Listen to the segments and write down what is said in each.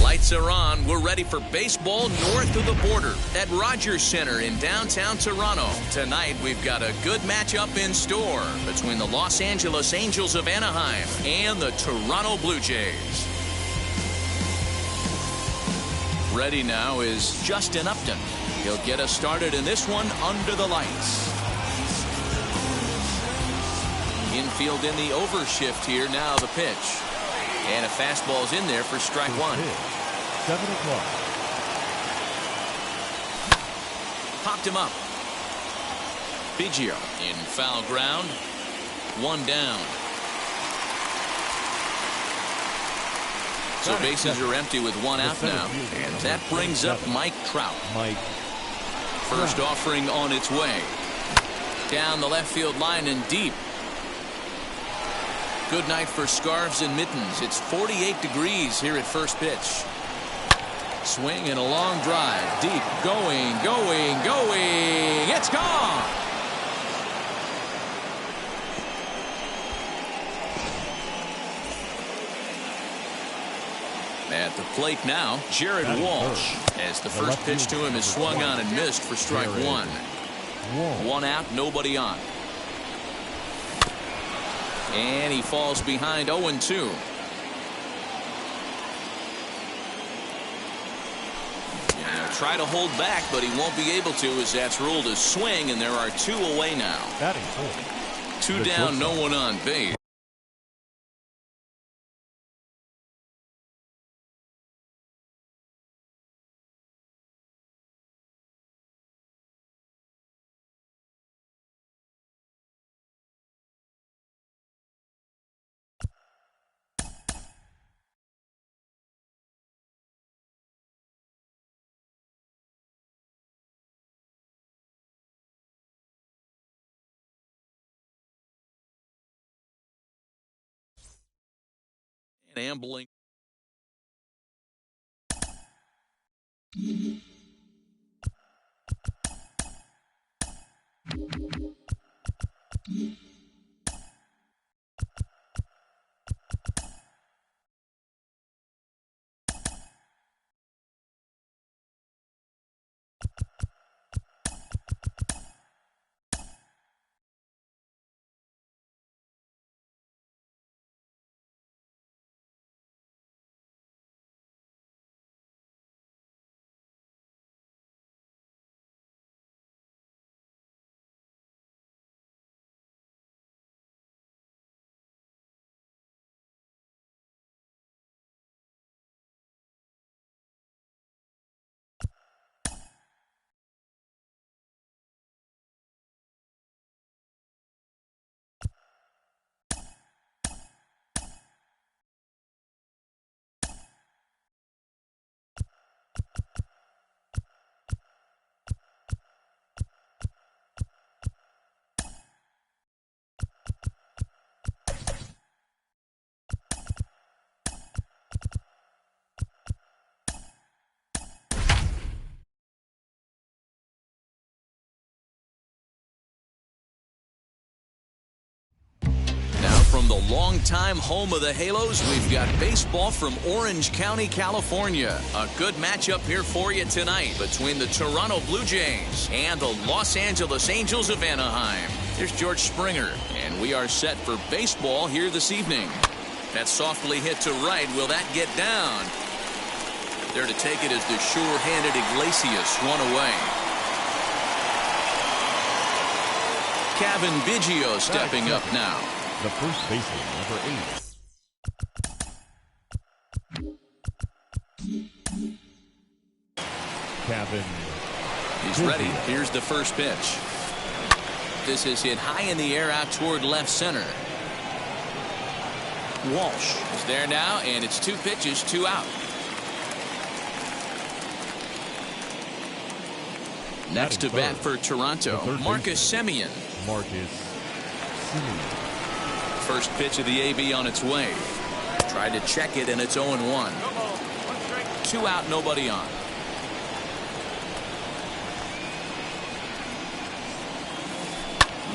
Lights are on. We're ready for baseball north of the border at Rogers Center in downtown Toronto. Tonight, we've got a good matchup in store between the Los Angeles Angels of Anaheim and the Toronto Blue Jays. Ready now is Justin Upton. He'll get us started in this one under the lights. Infield in the overshift here. Now the pitch. And a fastball's in there for strike one. 7 o'clock. Popped him up. Biggio in foul ground. One down. So bases are empty with one out now. And that brings up Mike Trout. First offering on its way. Down the left field line and deep. Good night for scarves and mittens. It's 48 degrees here at first pitch. Swing and a long drive. Deep. Going. It's gone. At the plate now, Jared Walsh. As the first pitch to him is swung on and missed for strike one. One out, nobody on. And he falls behind 0-2. Try to hold back, but he won't be able to as that's ruled a swing, and there are two away now. Two down, no one on base. Ambling. From the longtime home of the Halos, we've got baseball from Orange County, California. A good matchup here for you tonight between the Toronto Blue Jays and the Los Angeles Angels of Anaheim. Here's George Springer, and we are set for baseball here this evening. That softly hit to right. Will that get down? There to take it is the sure-handed Iglesias, one away. Kevin Biggio stepping up now. The first baseman, number 8. Kevin. He's ready. Here's the first pitch. This is hit high in the air out toward left center. Walsh is there now, and it's 2 pitches, 2 out. Next to bat for Toronto, Marcus Semien. First pitch of the AB on its way. Tried to check it, and it's 0-1. 2 out, nobody on.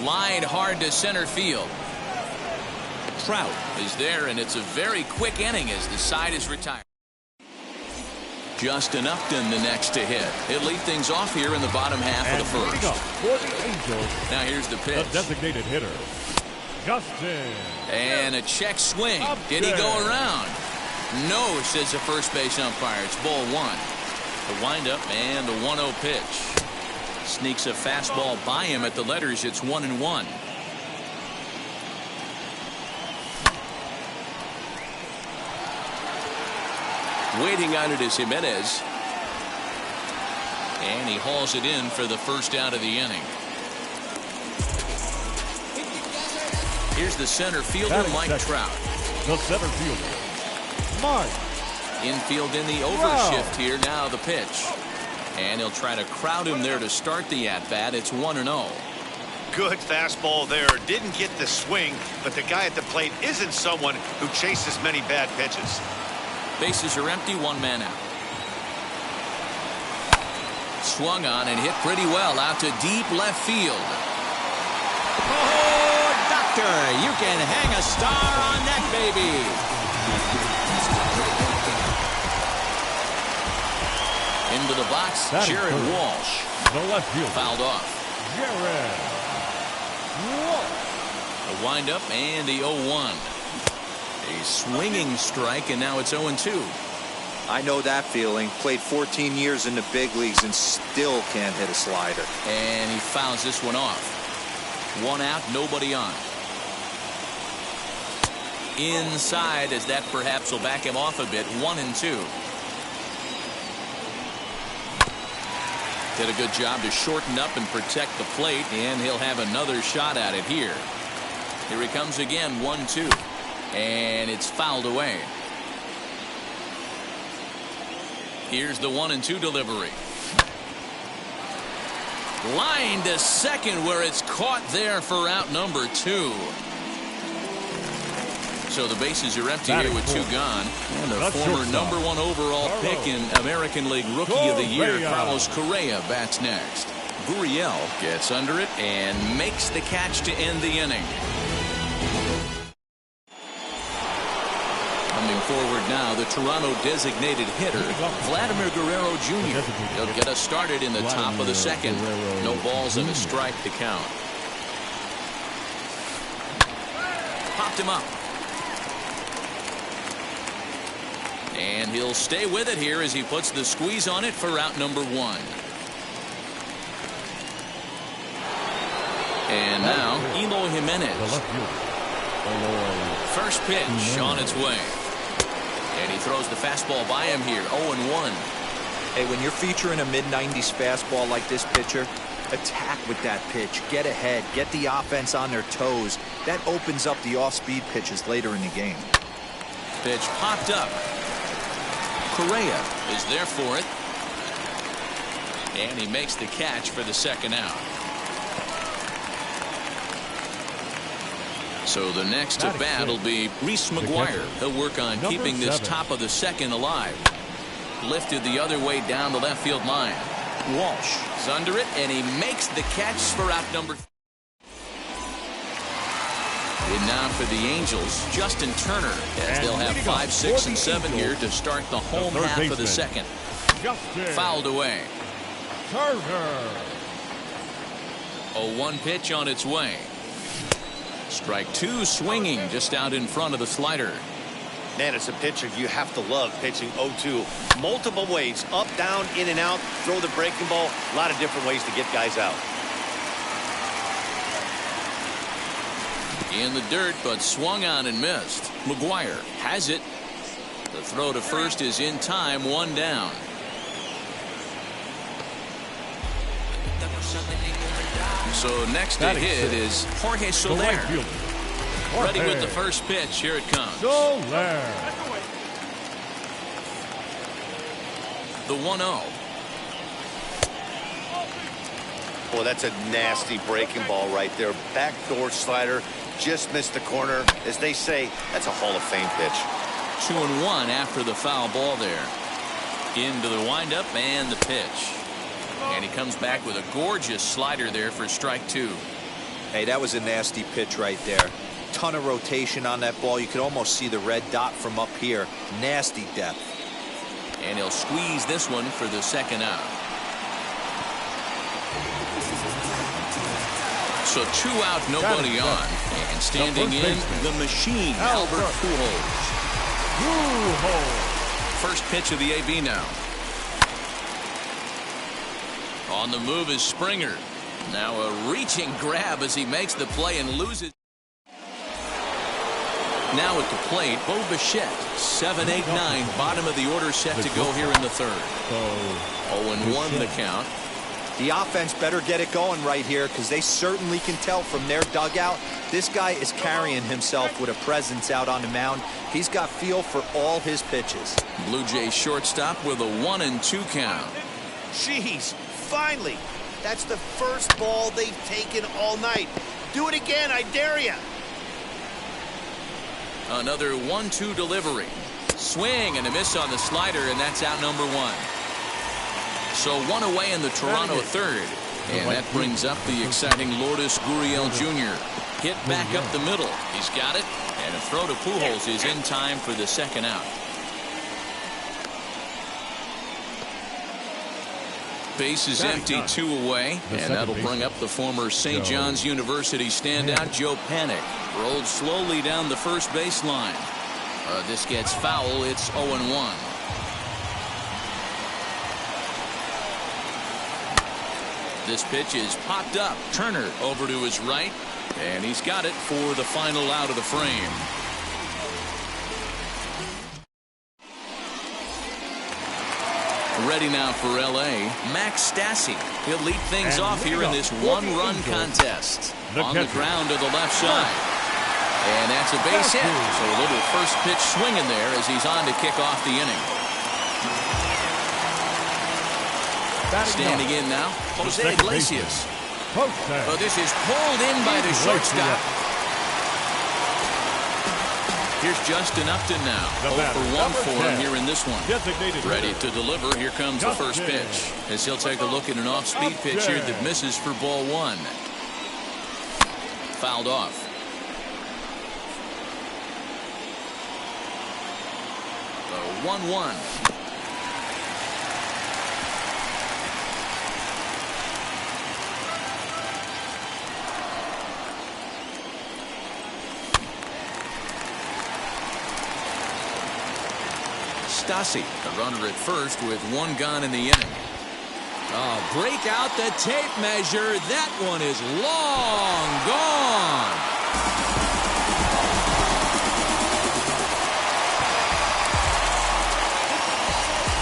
Lined hard to center field. Trout is there, and it's a very quick inning as the side is retired. Justin Upton the next to hit. He'll lead things off here in the bottom half of the first. Up for the Angels, now here's the pitch. the designated hitter, Justin. And a check swing. Upton. Did he go around? No, says the first base umpire. It's ball 1. The windup and the 1-0 pitch. Sneaks a fastball by him at the letters. It's 1-1. Waiting on it is Jimenez. And he hauls it in for the first out of the inning. Here's the center fielder, Mike Trout. The center fielder, Mike. Infield in the overshift here. Now the pitch. And he'll try to crowd him there to start the at-bat. It's 1-0. Good fastball there. Didn't get the swing, but the guy at the plate isn't someone who chases many bad pitches. Bases are empty, 1 man out. Swung on and hit pretty well out to deep left field. Oh, doctor, you can hang a star on that baby. Into the box, That is Jared third. Walsh. The left fielder, Fouled off. Jared Walsh. A windup and the 0-1. A swinging strike, and now it's 0-2. I know that feeling. Played 14 years in the big leagues and still can't hit a slider. And he fouls this one off. 1 out, nobody on. Inside, as that perhaps will back him off a bit. 1-2. Did a good job to shorten up and protect the plate, and he'll have another shot at it here. Here he comes again, 1-2. And it's fouled away. Here's the 1-2 delivery. Line to second, where it's caught there for out number 2. So the bases are empty here with 2 gone. And the former number 1 overall pick in American League Rookie of the Year, Carlos Correa, bats next. Gurriel gets under it and makes the catch to end the inning. Coming forward now, the Toronto designated hitter, Vladimir Guerrero Jr. He'll get us started in the top of the second. No balls and a strike to count. Popped him up. And he'll stay with it here as he puts the squeeze on it for out number 1. And now, Eloy Jimenez. First pitch on its way. And he throws the fastball by him here, 0-1. Hey, when you're featuring a mid-90s fastball like this pitcher, attack with that pitch. Get ahead. Get the offense on their toes. That opens up the off-speed pitches later in the game. Pitch popped up. Correa is there for it. And he makes the catch for the second out. So the next at bat will be Reese McGuire. He'll work on keeping this top of the second alive. Lifted the other way down the left field line. Walsh is under it, and he makes the catch for out number 3. And now for the Angels, Justin Turner, as they'll have 5, 6, and 7 here to start the home half of the second. Fouled away. Turner. A 1 pitch on its way. Strike 2 swinging just out in front of the slider. Man, it's a pitcher you have to love pitching 0-2. Multiple ways, up, down, in and out, throw the breaking ball. A lot of different ways to get guys out. In the dirt, but swung on and missed. McGuire has it. The throw to first is in time, 1 down. So next to hit is Jorge Soler. Ready with the first pitch. Here it comes. Soler. The 1-0. Boy, that's a nasty breaking ball right there. Backdoor slider, just missed the corner. As they say, that's a Hall of Fame pitch. 2-1 after the foul ball there. Into the windup and the pitch. And he comes back with a gorgeous slider there for strike 2. Hey, that was a nasty pitch right there. Ton of rotation on that ball. You could almost see the red dot from up here. Nasty depth. And he'll squeeze this one for the second out. So 2 out, nobody on. And standing in, the machine, Albert Pujols. First pitch of the AB now. On the move is Springer. Now a reaching grab as he makes the play and loses. Now at the plate, Bo Bichette, 7-8-9, bottom of the order set to go here in the third. 0-1 the count. The offense better get it going right here because they certainly can tell from their dugout this guy is carrying himself with a presence out on the mound. He's got feel for all his pitches. Blue Jays shortstop with a 1-2 count. Jeez, finally. That's the first ball they've taken all night. Do it again, I dare you. Another 1-2 delivery. Swing and a miss on the slider, and that's out number 1. So 1 away in the Toronto third. And that brings up the exciting Lourdes Gurriel Jr. Hit back up the middle. He's got it. And a throw to Pujols is in time for the second out. Base is empty, 2 away. And that'll bring up the former St. John's University standout, Joe Panik. Rolled slowly down the first baseline. This gets foul. It's 0-1. This pitch is popped up. Turner over to his right. And he's got it for the final out of the frame. Ready now for L.A. Max Stassi. He'll lead things off here in this one-run contest. On the ground to the left side. And that's a base hit. So a little first pitch swinging there as he's on to kick off the inning. Standing in now, Jose Iglesias. Oh, this is pulled in by the shortstop. Here's Justin Upton now. 0-for-1 for him here in this one. Ready to deliver. Here comes the first pitch. As he'll take a look at an off-speed pitch here that misses for ball 1. Fouled off. The 1-1. Stassi, the runner at first with 1 gone in the inning. Break out the tape measure. That one is long gone.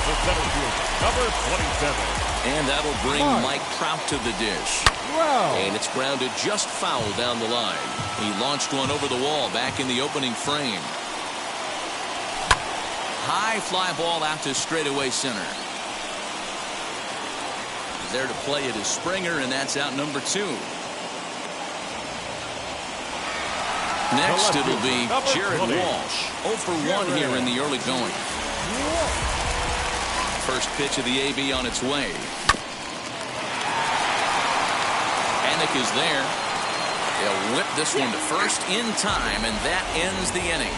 The center fielder, number 27. And that'll bring Mike Trout to the dish. Wow. And it's grounded just foul down the line. He launched one over the wall back in the opening frame. High fly ball out to straightaway center. There to play it is Springer, and that's out number 2. Next it'll be Jared Walsh. 0-for-1 here in the early going. First pitch of the AB on its way. Panik is there. They'll whip this one to first in time, and that ends the inning.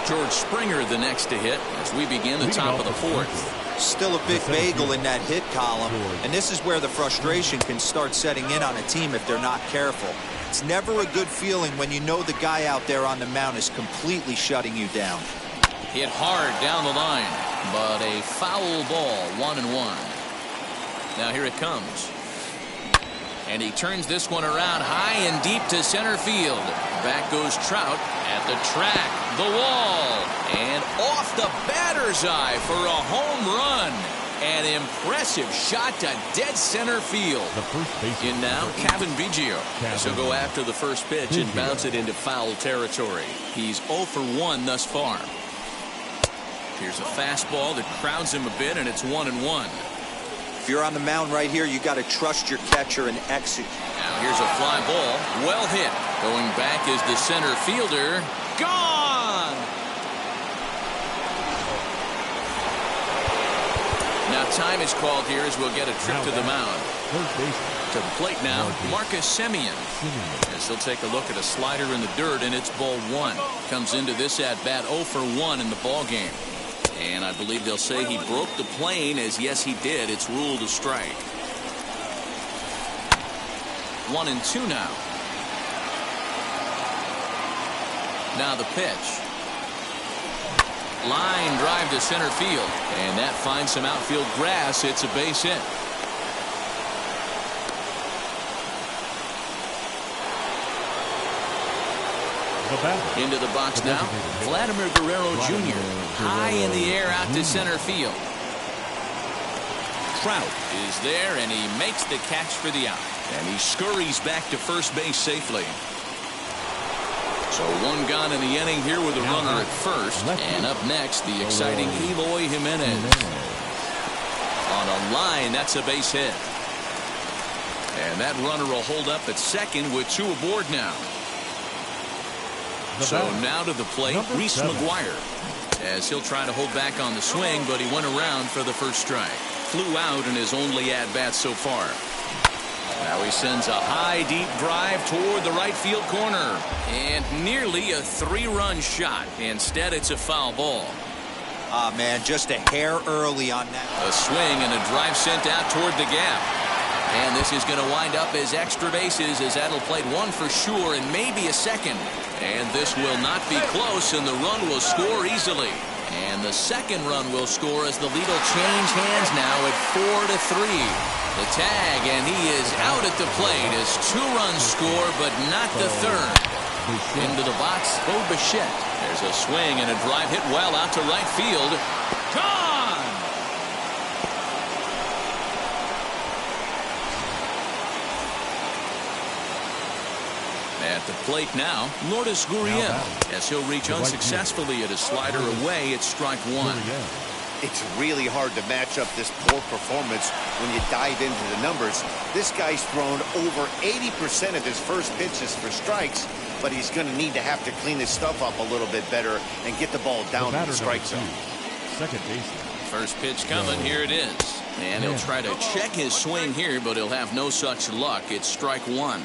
George Springer the next to hit as we begin the top of the 4th. Still a big bagel in that hit column, and this is where the frustration can start setting in on a team if they're not careful. It's never a good feeling when you know the guy out there on the mound is completely shutting you down. Hit hard down the line, but a foul ball, 1-1. Now here it comes. And he turns this one around high and deep to center field. Back goes Trout at the track, the wall, and off the batter's eye for a home run. An impressive shot to dead center field. In now, Cavan Biggio. So go after the first pitch and bounce it into foul territory. He's 0-for-1 thus far. Here's a fastball that crowds him a bit, and it's 1-1. If you're on the mound right here, you got to trust your catcher and execute. Now here's a fly ball. Well hit. Going back is the center fielder. Gone! Now time is called here as we'll get a trip to the mound. To the plate now, Marcus Semien. As he'll take a look at a slider in the dirt, and it's ball one. Comes into this at-bat 0 for 1 in the ball game. And I believe they'll say he broke the plane, as yes he did. It's ruled a strike. 1-2 now. Now the pitch. Line drive to center field. And that finds some outfield grass. It's a base hit. Into the box now, Vladimir Guerrero Jr. High in the air out to center field. Trout is there, and he makes the catch for the out. And he scurries back to first base safely. So one gone in the inning here with a runner at first. And up next, the exciting Eloy Jimenez. On a line, that's a base hit. And that runner will hold up at second with 2 aboard now. So now to the plate, Reese McGuire. As he'll try to hold back on the swing, but he went around for the first strike. Flew out in his only at-bat so far. Now he sends a high, deep drive toward the right field corner. And nearly a 3-run shot. Instead, it's a foul ball. Ah, man, just a hair early on that. A swing and a drive sent out toward the gap. And this is going to wind up as extra bases, as that'll play 1 for sure and maybe a second. And this will not be close, and the run will score easily. And the second run will score as the lead will change hands now at 4-3. The tag, and he is out at the plate as 2 runs score, but not the third. Into the box, Bo Bichette. There's a swing and a drive hit well out to right field. Gone! At the plate now, Lourdes Gurriel. As he'll reach unsuccessfully at a slider away, it's strike 1. It's really hard to match up this poor performance when you dive into the numbers. This guy's thrown over 80% of his first pitches for strikes, but he's going to need to have to clean his stuff up a little bit better and get the ball down in the strike zone. Second base. First pitch coming, here it is. And he'll try to check his swing here, but he'll have no such luck. It's strike 1.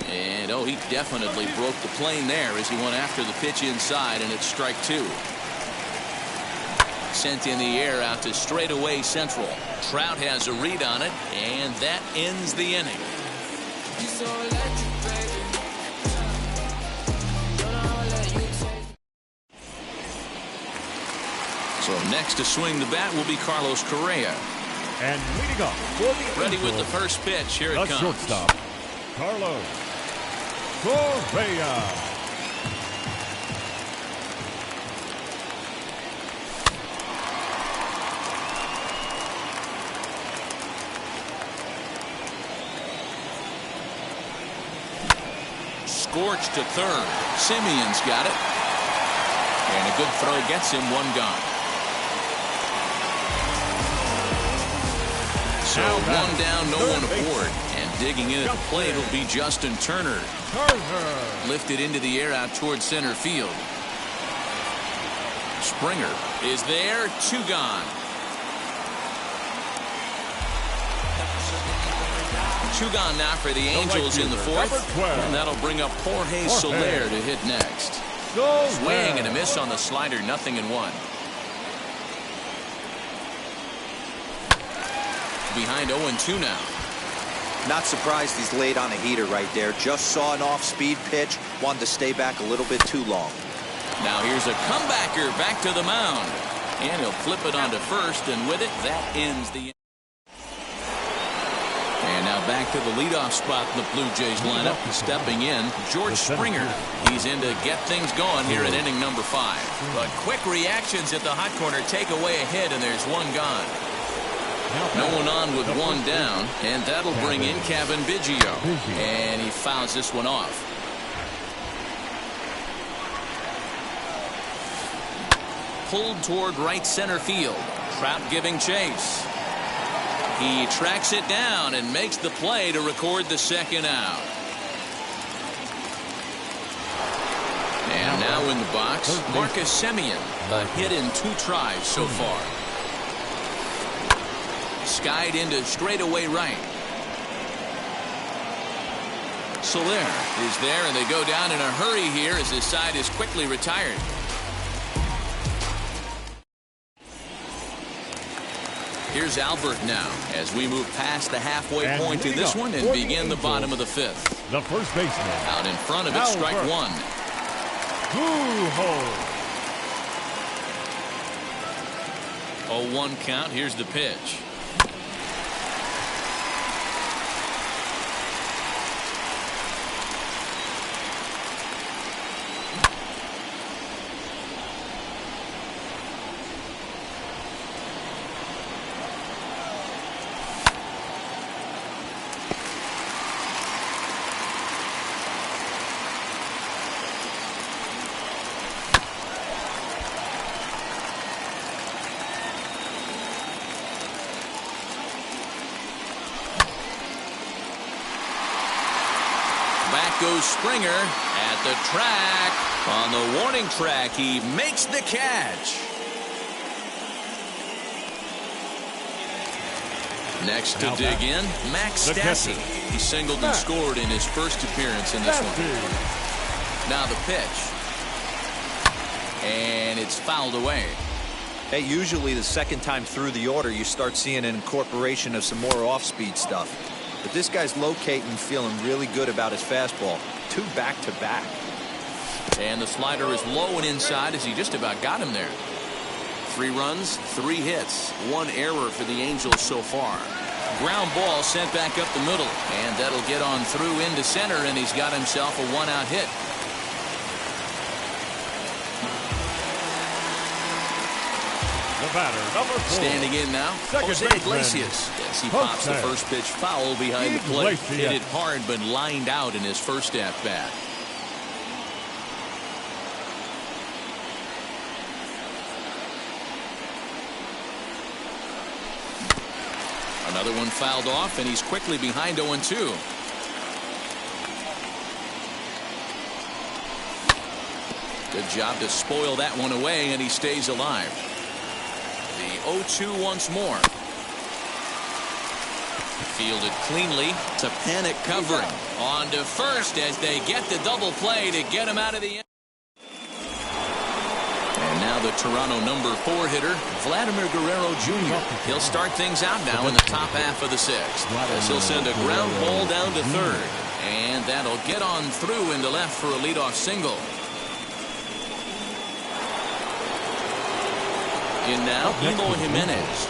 And, oh, he definitely broke the plane there as he went after the pitch inside, and it's strike 2. Sent in the air out to straightaway central. Trout has a read on it, and that ends the inning. So next to swing the bat will be Carlos Correa. And leading up for the ready with the first pitch. Here it comes. Shortstop, Carlos Correa. Scorched to third. Simeon's got it. And a good throw gets him 1 gone. So 1 down, no one aboard. And digging in at the plate will be Justin Turner. Lifted into the air out towards center field. Springer is there. 2 gone. 2 gone now for the Angels in the 4th. And that'll bring up Jorge Soler to hit next. Swing and a miss on the slider. 0-1. Behind 0-2 now. Not surprised he's laid on a heater right there. Just saw an off-speed pitch. Wanted to stay back a little bit too long. Now here's a comebacker back to the mound. And he'll flip it onto first, and with it, that ends the inning. And now back to the leadoff spot in the Blue Jays lineup. Stepping in, George Springer. He's in to get things going here in inning number 5. But quick reactions at the hot corner take away a hit, and there's 1 gone. No one on with 1 down, and that'll bring in Cavan Biggio. And he fouls this one off. Pulled toward right center field. Trout giving chase. He tracks it down and makes the play to record the second out. And now in the box, Marcus Semien. A hit in 2 tries so far. Skied into straightaway right. Soler is there, and they go down in a hurry here as his side is quickly retired. Here's Albert now as we move past the halfway point in this one and begin the bottom of the 5th. The first baseman. Out in front of it, strike one. Pujols. 0-1 count. Here's the pitch. Back goes Springer at the track. On the warning track, he makes the catch. Next to dig in, Max Stassi. He singled and scored in his first appearance in this one. Now the pitch. And it's fouled away. Hey, usually the second time through the order, you start seeing an incorporation of some more off-speed stuff. But this guy's locating, feeling really good about his fastball. 2 back-to-back. And the slider is low and inside as he just about got him there. 3 runs, 3 hits, 1 error for the Angels so far. Ground ball sent back up the middle, and that'll get on through into center, and he's got himself a 1-out hit. The batter, number 4. Standing in now, Jose Iglesias. Yes, he pops the first pitch foul behind the plate. Hit it hard, but lined out in his first at-bat. Another one fouled off, and he's quickly behind 0-2. Good job to spoil that one away, and he stays alive. The 0-2 once more. Fielded cleanly to Panic covering. On to first as they get the double play to get him out of the end. And now the Toronto number 4 hitter, Vladimir Guerrero Jr. He'll start things out now in the top half of the 6th. As he'll send a ground ball down to third. And that'll get on through into left for a leadoff single. In now, Eloy Jimenez.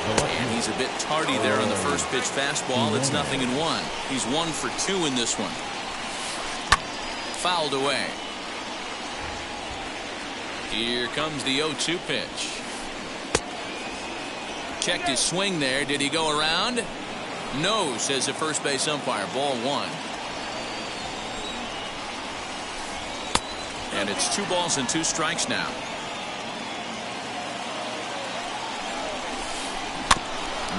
And he's a bit tardy there on the first pitch fastball. It's 0-1. He's 1 for 2 in this one. Fouled away. Here comes the 0-2 pitch. Checked his swing there. Did he go around? No, says the first base umpire. Ball 1. And it's 2 balls and 2 strikes now.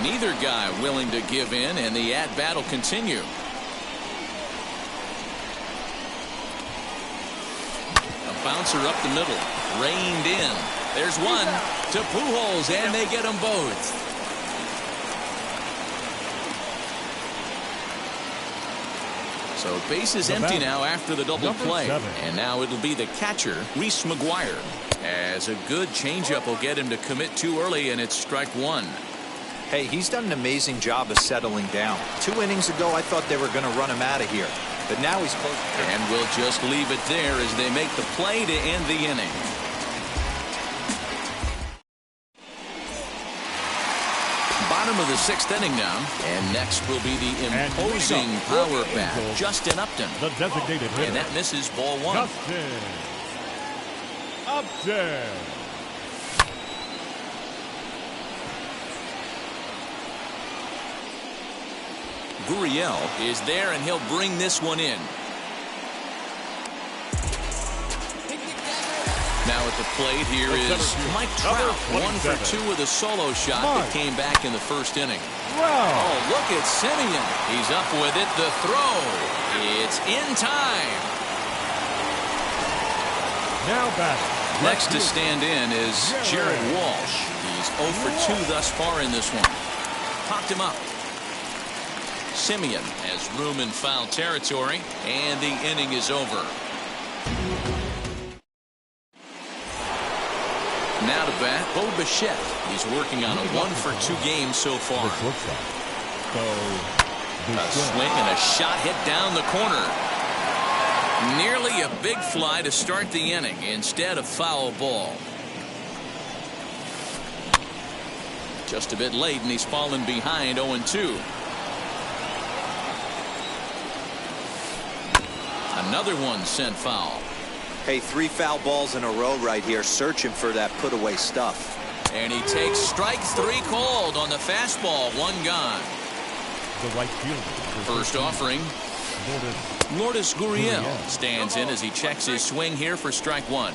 Neither guy willing to give in, and the at-bat will continue. A bouncer up the middle. Reined in. There's one to Pujols, and they get them both. So base is empty now after the double play. And now it'll be the catcher, Reese McGuire. As a good changeup will get him to commit too early, and it's strike 1. Hey, he's done an amazing job of settling down. 2 innings ago, I thought they were going to run him out of here. But now he's close. And we'll just leave it there as they make the play to end the inning. Bottom of the 6th inning now. And next will be the imposing power bat, Justin Upton. The designated hitter. And that misses ball 1. Justin Upton. Gurriel is there, and he'll bring this one in. Now at the plate here is Mike Trout, 1 for 2 with a solo shot that came back in the first inning. Wow. Oh, look at Simeon. He's up with it. The throw. It's in time. Now batting. Next to stand in is Jared Walsh. He's 0 for 2 thus far in this one. Popped him up. Simeon has room in foul territory, and the inning is over. Now to bat, Bo Bichette. He's working on a 1 for 2 game so far. A swing and a shot hit down the corner. Nearly a big fly to start the inning. Instead, a foul ball. Just a bit late, and he's fallen behind 0-2. Another one sent foul. Hey, 3 foul balls in a row right here, searching for that put away stuff. And he takes strike 3 called on the fastball. 1 gone. The right fielder. First offering. Lourdes Gurriel stands in as he checks his swing here for strike 1.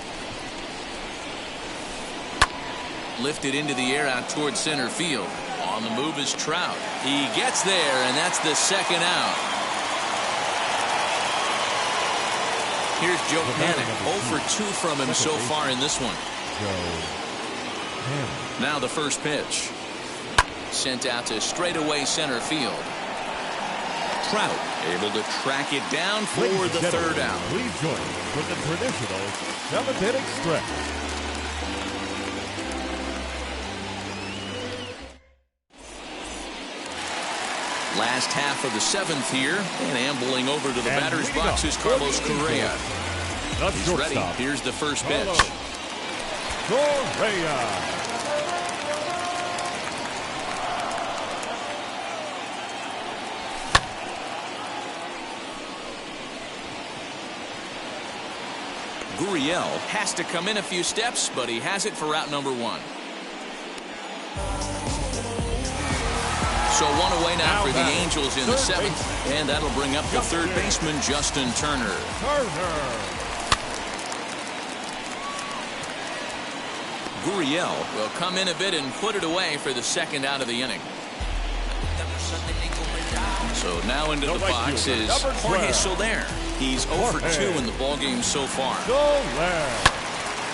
Lifted into the air out towards center field. On the move is Trout. He gets there, and that's the second out. Here's Joe Panik. 0 for 2 from him so far in this one. Now the first pitch. Sent out to straightaway center field. Trout able to track it down for the third out. Please join with the traditional 7th inning stretch. Last half of the 7th here, and ambling over to the batter's box is Carlos Correa. He's ready. Here's the first pitch. Correa. Gurriel has to come in a few steps, but he has it for out number 1. So 1 away now for the Angels in the 7th, and that'll bring up the third baseman, Justin Turner. Gurriel will come in a bit and put it away for the second out of the inning. So now into the box is Jorge Soler. He's 0 for 2 in the ballgame so far.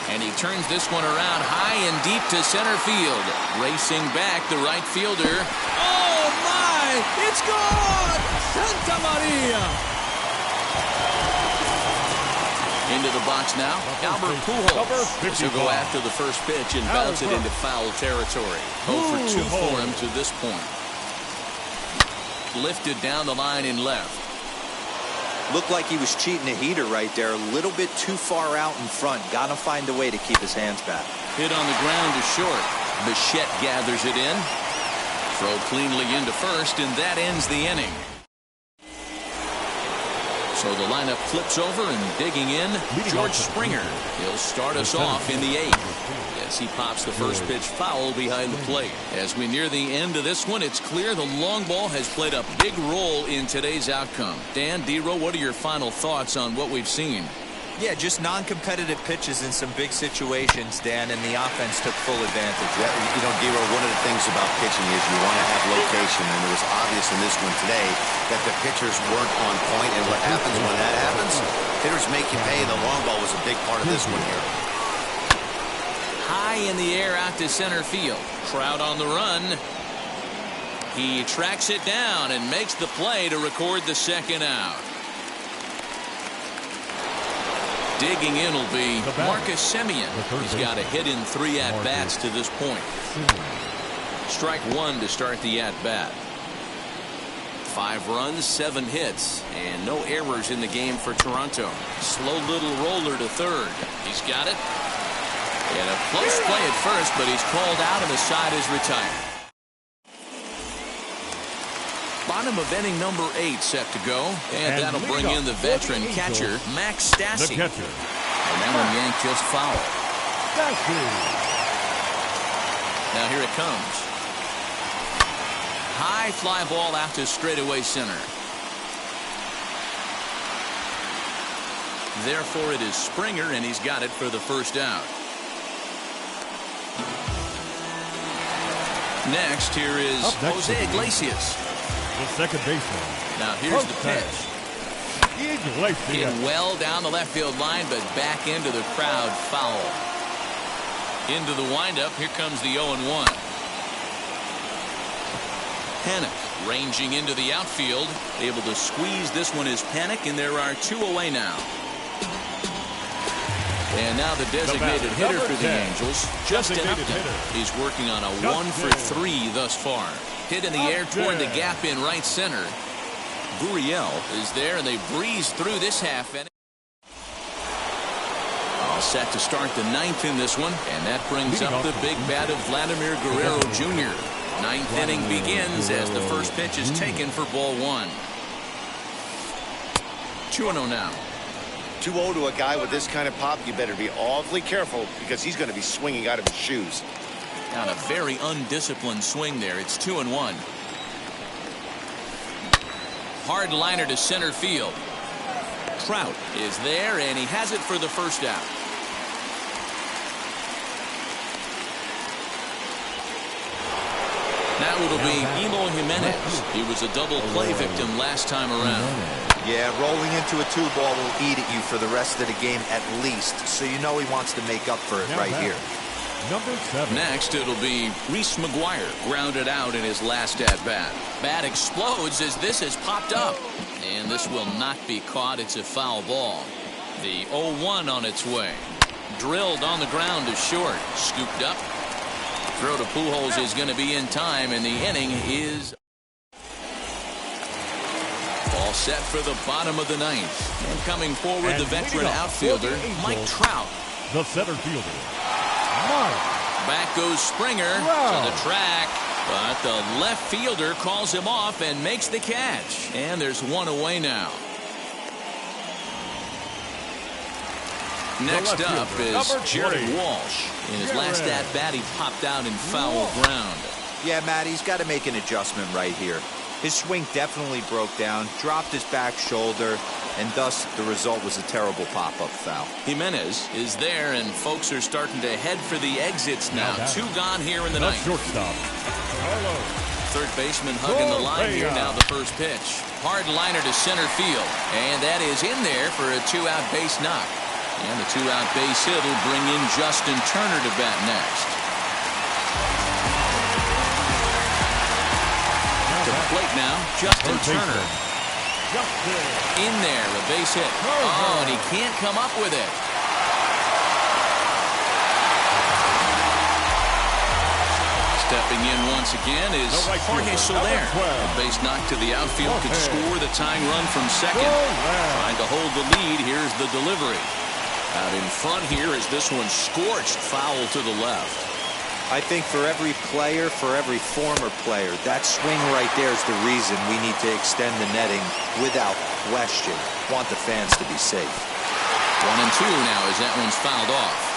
And he turns this one around high and deep to center field. Racing back, the right fielder. Oh, my! It's gone! Santa Maria! Into the box now, Albert Pujols. He'll go after the first pitch and bounce it into foul territory. 0 for 2 for him to this point. Lifted down the line in left. Looked like he was cheating a heater right there. A little bit too far out in front. Got to find a way to keep his hands back. Hit on the ground to short. Bichette gathers it in. Throw cleanly into first, and that ends the inning. So the lineup flips over, and digging in, George Springer. He'll start us off in the 8th. As he pops the first pitch foul behind the plate. As we near the end of this one, it's clear the long ball has played a big role in today's outcome. Dan, D-Row, what are your final thoughts on what we've seen? Yeah, just non-competitive pitches in some big situations, Dan, and the offense took full advantage. Yeah, you know, D-Row, one of the things about pitching is you want to have location, and it was obvious in this one today that the pitchers weren't on point, and what happens when that happens? Hitters make you pay. The long ball was a big part of this one here. High in the air out to center field. Trout on the run. He tracks it down and makes the play to record the second out. Digging in will be Marcus Semien. He's got a hit in 3 at-bats to this point. Strike 1 to start the at-bat. 5 runs, 7 hits, and no errors in the game for Toronto. Slow little roller to third. He's got it. And a close play at first, but he's called out and the side is retired. Bottom of inning number 8 set to go. And that'll bring in the veteran catcher, Max Stassi. And that one yanked just foul. Now here it comes. High fly ball out to straightaway center. Therefore, it is Springer, and he's got it for the first out. Next, here is Up next Jose Iglesias. The second baseman. Now here's the pitch. Iglesias. In well down the left field line, but back into the crowd foul. Into the windup. Here comes the 0-1. Panik ranging into the outfield. Able to squeeze this one is Panik, and there are 2 away now. And now the designated hitter for the Angels, Justin Upton. He's working on a 1-for-3 thus far. Hit in the air toward the gap in right center. Gurriel is there, and they breeze through this half inning. All set to start the 9th in this one, and that brings up the big bat of Vladimir Guerrero Jr. 9th inning begins as the first pitch is taken for ball 1. 2-0 now. 2-0 to a guy with this kind of pop, you better be awfully careful because he's going to be swinging out of his shoes. On a very undisciplined swing there. It's 2-1. Hard liner to center field. Trout is there, and he has it for the first out. Now it'll be Eloy Jimenez. He was a double play victim last time around. Yeah, rolling into a 2-ball will eat at you for the rest of the game at least, so you know he wants to make up for it right here. Number 7. Next, it'll be Reese McGuire, grounded out in his last at-bat. Bat explodes as this has popped up. And this will not be caught. It's a foul ball. The 0-1 on its way. Drilled on the ground to short. Scooped up. Throw to Pujols is going to be in time, and the inning is all set for the bottom of the 9th. And coming forward, the veteran outfielder, Mike Trout. The center fielder, Mike. Back goes Springer to the track, but the left fielder calls him off and makes the catch. And there's 1 away now. Next up is Jared Walsh. In his last at-bat, he popped out in foul ground. Yeah, Matt, he's got to make an adjustment right here. His swing definitely broke down, dropped his back shoulder, and thus the result was a terrible pop-up foul. Jimenez is there, and folks are starting to head for the exits now. 2 gone here in the 9th. Shortstop, Carlos. Third baseman hugging the line here. Now the first pitch. Hard liner to center field, and that is in there for a 2-out base knock. And the 2-out base hit will bring in Justin Turner to bat next. To the plate now, Justin Turner. In there, a base hit. Oh, and he can't come up with it. Stepping in once again is Jorge Soler. A base knock to the outfield could score the tying run from second. Trying to hold the lead. Here's the delivery. Out in front here as this one scorched foul to the left. I think for every player, for every former player, that swing right there is the reason we need to extend the netting without question. Want the fans to be safe. 1-2 now as that one's fouled off.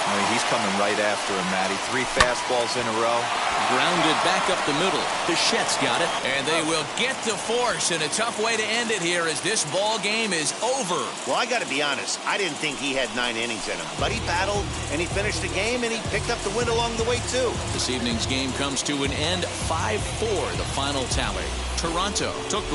I mean, he's coming right after him, Matty. 3 fastballs in a row. Grounded back up the middle. Bichette's got it. And they will get to force in a tough way to end it here as this ball game is over. Well, I got to be honest. I didn't think he had 9 innings in him. But he battled, and he finished the game, and he picked up the win along the way, too. This evening's game comes to an end. 5-4, the final tally. Toronto took the